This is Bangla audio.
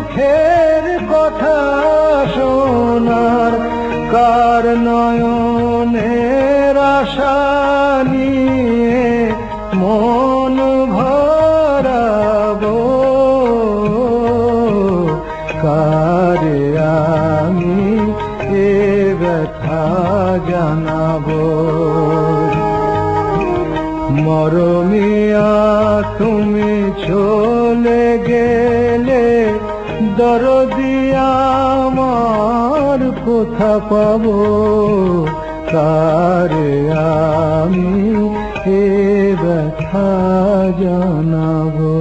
দুঃখের কথা শোনার, কার নয়নের আশা নিয়ে মন ভরাবো, কারে আমি এ ব্যথা জানাবো। মরমিয়া তুমি চলে গেলে দরদি আমার কোথা পাবো, কারে আমি এ ব্যথা জানাবো।